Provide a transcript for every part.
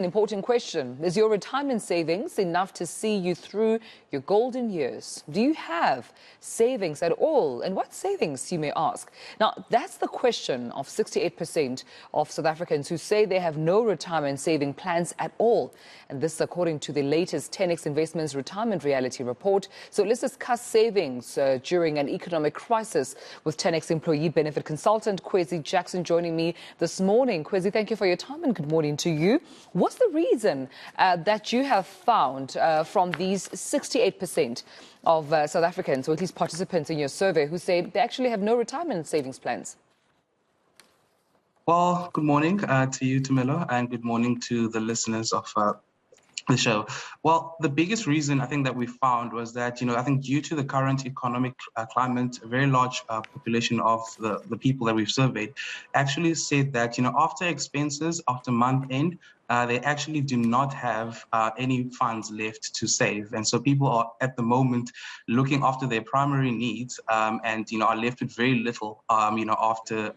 An important question. Is your retirement savings enough to see you through your golden years? Do you have savings at all? And what savings, you may ask? Now, that's the question of 68% of South Africans who say they have no retirement saving plans at all. And this according to the latest 10X Investments Retirement Reality Report. So let's discuss savings during an economic crisis with 10X employee benefit consultant Khwezi Jackson joining me this morning. Khwezi, thank you for your time and good morning to you. What's the reason that you have found from these 68% of South Africans, or at least participants in your survey, who say they actually have no retirement savings plans? Well, good morning to you, Tamilo, and good morning to the listeners of the show. Well, the biggest reason I think that we found was that, I think due to the current economic climate, a very large population of the people that we've surveyed actually said that, after expenses, after month end, they actually do not have any funds left to save. And so people are at the moment looking after their primary needs and, are left with very little, after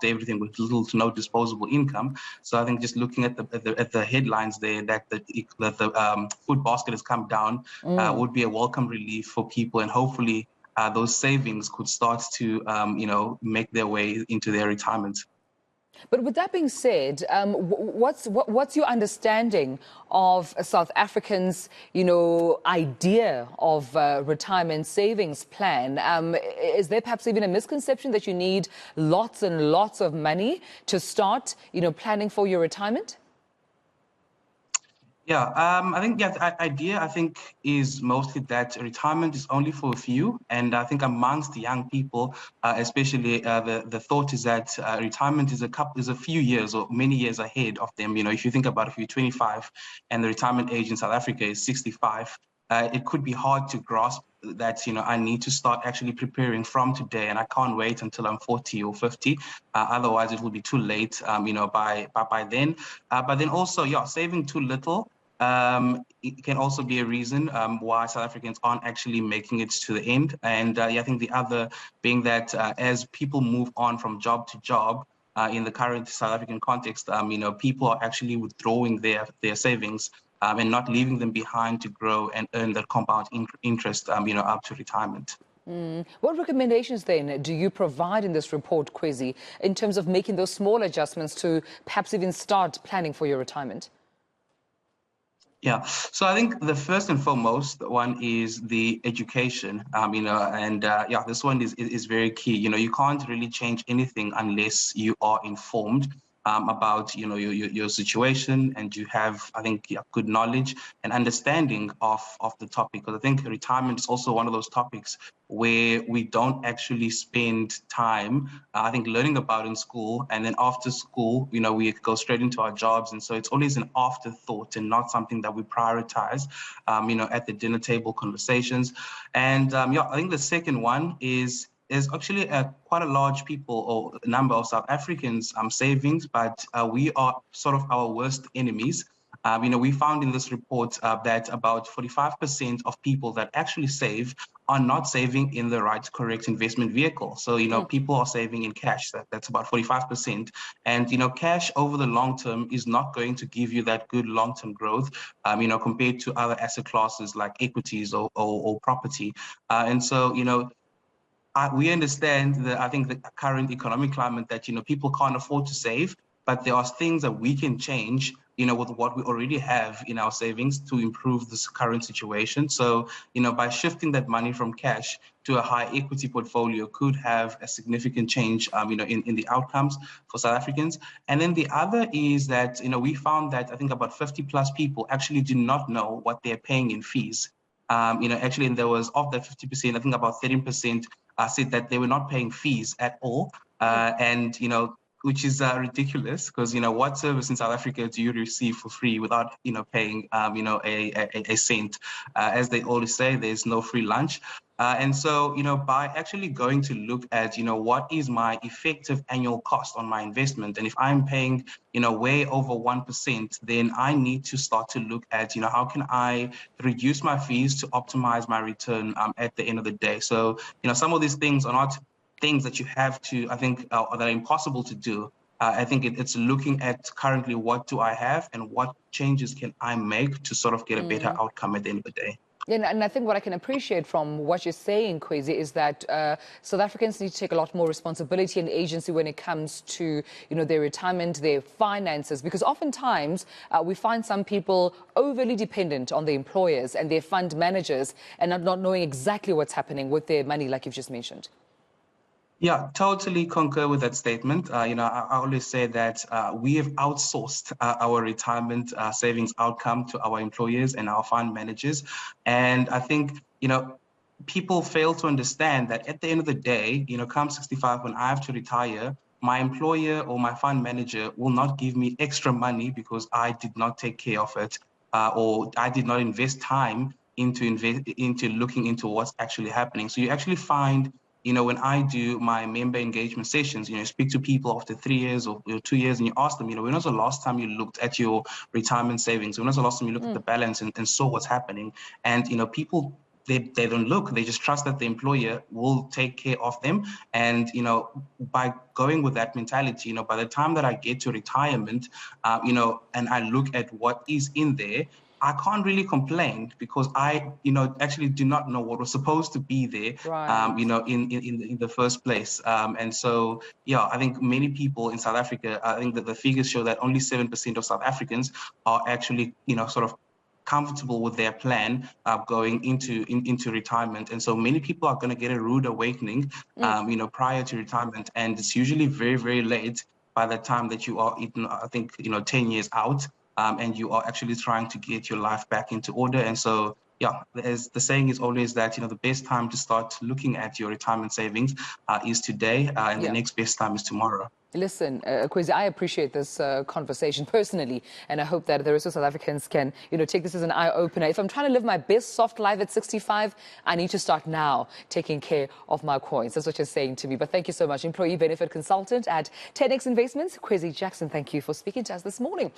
everything, with little to no disposable income. So I think just looking at the headlines there, that the food basket has come down would be a welcome relief for people, and hopefully those savings could start to, make their way into their retirement. But with that being said, what's your understanding of South Africans, idea of retirement savings plan? Is there perhaps even a misconception that you need lots and lots of money to start, planning for your retirement? Yeah, I think the idea is mostly that retirement is only for a few, and I think amongst the young people, especially the thought is that retirement is a few years or many years ahead of them. If you think about if you're 25 and the retirement age in South Africa is 65, it could be hard to grasp that, I need to start actually preparing from today, and I can't wait until I'm 40 or 50. Otherwise, it will be too late, by then. But then also, saving too little. It can also be a reason why South Africans aren't actually making it to the end. And I think the other being that as people move on from job to job in the current South African context, people are actually withdrawing their savings and not leaving them behind to grow and earn that compound interest, up to retirement. What recommendations then do you provide in this report, Khwezi, in terms of making those small adjustments to perhaps even start planning for your retirement? Yeah, so I think the first and foremost one is the education, this one is very key. You can't really change anything unless you are informed about, your situation, and you have, good knowledge and understanding of the topic. Because I think retirement is also one of those topics where we don't actually spend time, learning about in school, and then after school, we go straight into our jobs. And so it's always an afterthought and not something that we prioritize, at the dinner table conversations. And I think the second one is actually quite a large people or number of South Africans savings, but we are sort of our worst enemies. We found in this report that about 45% of people that actually save are not saving in the right, correct investment vehicle. So, people are saving in cash. That's about 45%. And, cash over the long term is not going to give you that good long-term growth, compared to other asset classes like equities or property. And so, we understand the current economic climate that, people can't afford to save, but there are things that we can change, with what we already have in our savings to improve this current situation. So, by shifting that money from cash to a high equity portfolio could have a significant change, in the outcomes for South Africans. And then the other is that, we found that about 50 plus people actually do not know what they're paying in fees. Actually, and there was of that 50%, about 13% said that they were not paying fees at all. And, which is ridiculous, because, what service in South Africa do you receive for free without, paying, a cent? As they always say, there's no free lunch. And so, by actually going to look at, what is my effective annual cost on my investment? And if I'm paying, way over 1%, then I need to start to look at, how can I reduce my fees to optimize my return at the end of the day? So, some of these things are not things that you have to, that are impossible to do. I think it's looking at currently what do I have and what changes can I make to sort of get a better outcome at the end of the day. And I think what I can appreciate from what you're saying, Khwezi, is that South Africans need to take a lot more responsibility and agency when it comes to, their retirement, their finances, because oftentimes we find some people overly dependent on their employers and their fund managers and not knowing exactly what's happening with their money, like you've just mentioned. Yeah, totally concur with that statement. I always say that we have outsourced our retirement savings outcome to our employers and our fund managers. And I think, people fail to understand that at the end of the day, come 65, when I have to retire, my employer or my fund manager will not give me extra money because I did not take care of it or I did not invest time into looking into what's actually happening. So you actually find, when I do my member engagement sessions, speak to people after 3 years or 2 years and you ask them, when was the last time you looked at your retirement savings? When was the last time you looked at the balance and saw what's happening? And, people, they don't look, they just trust that the employer will take care of them. And, by going with that mentality, by the time that I get to retirement, and I look at what is in there, I can't really complain because I, actually do not know what was supposed to be there, Right. in the first place. And so, yeah, I think many people in South Africa, I think that the figures show that only 7% of South Africans are actually, sort of comfortable with their plan going into retirement. And so many people are going to get a rude awakening, prior to retirement. And it's usually very, very late by the time that you are, I think, 10 years out. And you are actually trying to get your life back into order. And so, yeah, as the saying is always that, the best time to start looking at your retirement savings is today, and the next best time is tomorrow. Listen, Khwezi, I appreciate this conversation personally, and I hope that the rest of South Africans can, take this as an eye-opener. If I'm trying to live my best soft life at 65, I need to start now taking care of my coins. That's what you're saying to me. But thank you so much. Employee Benefit Consultant at 10X Investments, Khwezi Jackson, thank you for speaking to us this morning.